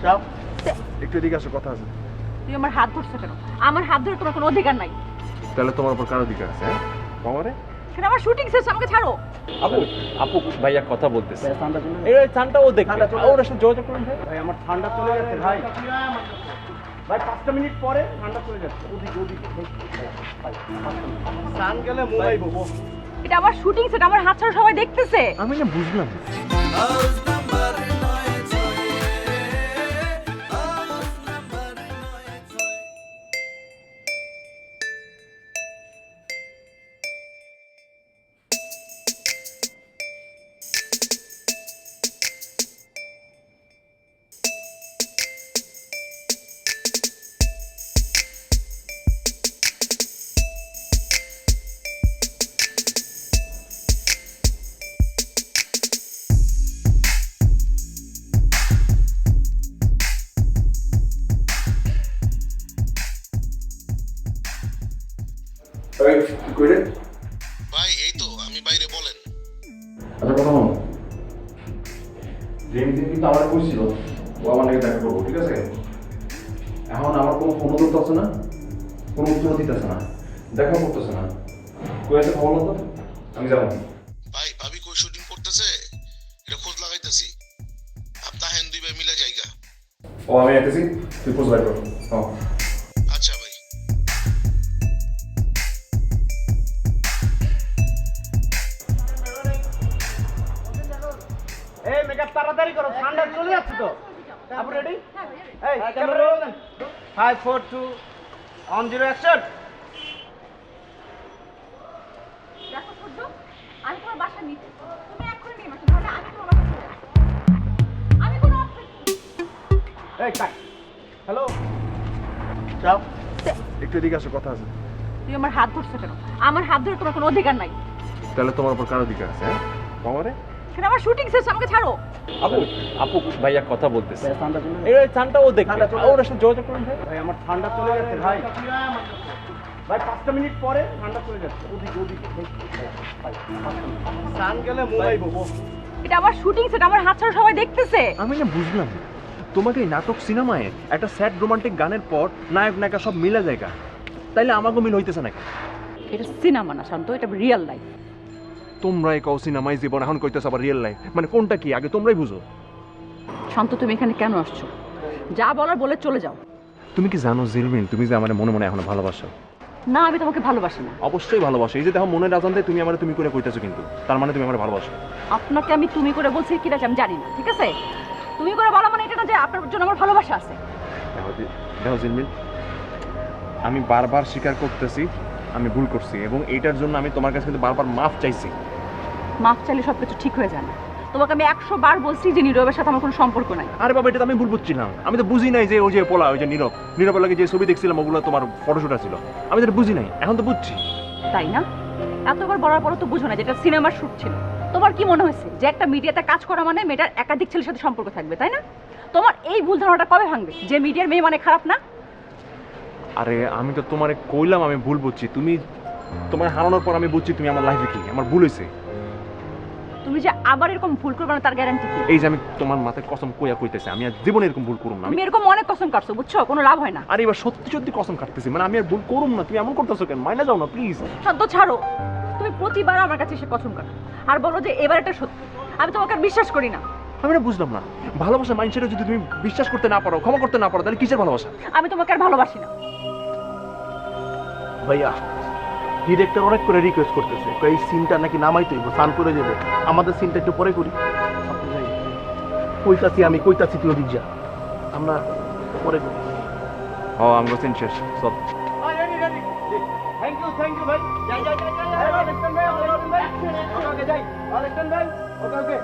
যাও একটু এদিকে আসো, কথা আছে। তুই আমার হাত ধরছ কেন? আমার হাত ধরে তোমার কোনো অধিকার নাই। তাহলে তোমার উপর কার অধিকার আছে? হ্যাঁ মামারে, কেন আমার শুটিং শেষ, আমাকে ছাড়ো। আপু আপু ভাইয়া কথা বলতেছে। এই ঠান্ডা ও দেখবে, ওর সাথে যোগাযোগ করুন ভাই। ভাই আমার ঠান্ডা চলে যাচ্ছে ভাই। ভাই 5টা মিনিট পরে ঠান্ডা চলে যাচ্ছে। ওদিকে সান গেলে মোবাইল বো। এটা আমার শুটিং সেট, আমার হাত ছাড়া সবাই দেখতেছে। আমি না বুঝলাম না। ভাই এই তো আমি বাইরে, বলেন। আচ্ছা কথা বলো, ড্রিম কিন্তু আমার কইছিল ও আমার নাকি দেখা করবো, ঠিক আছে? এখন আমার কোনো ফোনও ধরতেছে না, কোনো উত্তর দিতেছে না, দেখা করতেছে না। কই আছে খবর তো, আমি যাবো। ভাই ভাবি কই শুটিং করতেছে এটা খোঁজ লাগাইতেছি। আপনার হ্যান্ড দুই ভাই মিলে জায়গা। ও আমি আইতেছি, তুই খোঁজ বাইর কর। আচ্ছা ভাই। এই মেকআপ তাড়াতাড়ি করো, ঠান্ডা চলে যাচ্ছে তো। আপু রেডি? এই ক্যামেরা রোল। 5 4 2 on 0 action. দেখো সূর্য, আমি তোমার বাসা নিতে, তুমি এক্ষুনি নেমে আসো, তাহলে আমি তোমার বাসা চলে আসবো। আমি কোনো এই কাট। হ্যালো যাও একটু এদিকে আসো, কথা আছে। তুই আমার হাত ধরছ কেন? আমার হাত ধরে তোমার কোনো অধিকার নাই। তাহলে তোমার উপর কার অধিকার আছে? হ্যাঁ মামারে, কেন আমার শুটিং শেষ, আমাকে ছাড়ো। আপু আপু ভাইয়া কথা বলতেছে। এই ঠান্ডা ও দেখবে, ওর সাথে যোগাযোগ করুন ভাই। ভাই আমার ঠান্ডা চলে যাচ্ছে ভাই। ভাই 5টা মিনিট পরে ঠান্ডা চলে যাচ্ছে। ওদিকে সান গেলে মোবাইল বো। এটা আমার শুটিং সেট, আমার হাত ছাড়া সবাই দেখতেছে। আমি না বুঝলাম না, তোমাকে এই নাটক সিনেমায় একটা স্যাড রোমান্টিক গানের পর নায়ক নায়িকা সব মিলে জায়গা, তাইলে আমাকেও মিল হইতেছে নাকি? এটা সিনেমা না শান্ত, এটা রিয়েল লাইফ। তোমরাই কও সিনেমায় জীবন, এখন কইতেছ আবার রিয়েল লাইফ, মানে কোনটা কি আগে তোমরাই বুঝো। শান্ত, তুমি এখানে কেন আসছো? যা বলার বলে চলে যাও। তুমি কি জানো জিলমিন, তুমি যে আমার মনে মনে এখনো ভালোবাসো? না, আমি তোমাকে ভালোবাসি না। অবশ্যই ভালোবাসো। এই যে দেখো মনের রাজানতে তুমি আমার তুমি করে কইতেছো, কিন্তু তার মানে তুমি আমার ভালোবাসো। আপনাকে আমি তুমি করে বলছি কিনা আমি জানি না, ঠিক আছে? তুমি করে বলা মানে এটা না যে আপনার জন্য আমার ভালোবাসা আছে। দেখো জিলমিন, আমি বারবার স্বীকার করতেছি আমি ভুল করছি, এবং এইটার জন্য আমি তোমার কাছে কিন্তু বারবার মাফ চাইছি। মাফ চাইলে সবকিছু ঠিক হয়ে যায় না। তোমাকে আমি 100 বার বলছি যে নীরবের সাথে আমার কোনো সম্পর্ক নাই। আরে বাবা, এটা তো আমি ভুল বুঝছিলাম। আমি তো বুঝি নাই যে ওই যে পোলা, ওই যে নীরবের লাগে যে ছবি দেখছিলাম ওগুলো তোমার ফটোশুট ছিল, আমি তো বুঝি নাই, এখন তো বুঝছি। তাই না? এতবার বলার পরও তো বুঝো না যেটা সিনেমার শুট ছিল। তোমার কি মনে হয়েছে যে একটা মিডিয়াতে কাজ করা মানে মেয়েটার একাধিক ছেলের সাথে সম্পর্ক থাকবে, তাই না? তোমার এই ভুল ধারণাটা কবে ভাঙবে যে মিডিয়ার মেয়ে মানে খারাপ না? আরে আমি তো তোমারে কইলাম আমি ভুল বুঝছি, তুমি তোমার হারানোর পর আমি বুঝছি তুমি আমার লাইফে কি আমার ভুল হয়েছে। তুমি যে আবার এরকম ভুল করবে না তার গ্যারান্টি কি? এই যে আমি তোমার মাথায় কসম কইতেছি আমি আর জীবনে এরকম ভুল করুম না। তুমি এরকম অনেক কসম কাটছো, বুঝছো? কোনো লাভ হয় না। আর এবার সত্যি সত্যি কসম কাটতেছি, মানে আমি আর ভুল করুম না। তুমি এমন করতেছো কেন? মাইনা যাও না প্লিজ। শান্ত, ছাড়ো। তুমি প্রতিবার আমার কাছে এসে কসম কাটো আর বলো যে এবার এটা সত্যি। আমি তোমাকে আর বিশ্বাস করি না। আমি না বুঝলাম না, ভালোবাসা মানুষের যদি তুমি বিশ্বাস করতে না পারো, ক্ষমা করতে না পারো, তাহলে কিসের ভালোবাসা? আমি তোমাকে আর ভালোবাসি না। ভাইয়া ডিরেক্টর অনেক করে রিকোয়েস্ট করতেছে, এই সিনটা নাকি নামাইতে হইব, সান করে যাবে। আমাদের সিনটা একটু পরে করি। কইতাছি তুই ওদিক যা, আমরা পরে করি। ও আমরা সিন শেষ, সব থ্যাংক ইউ ভাই। যাই আলেকশন ভাই, ওকে যাই। আলেকশন ভাই, ওকে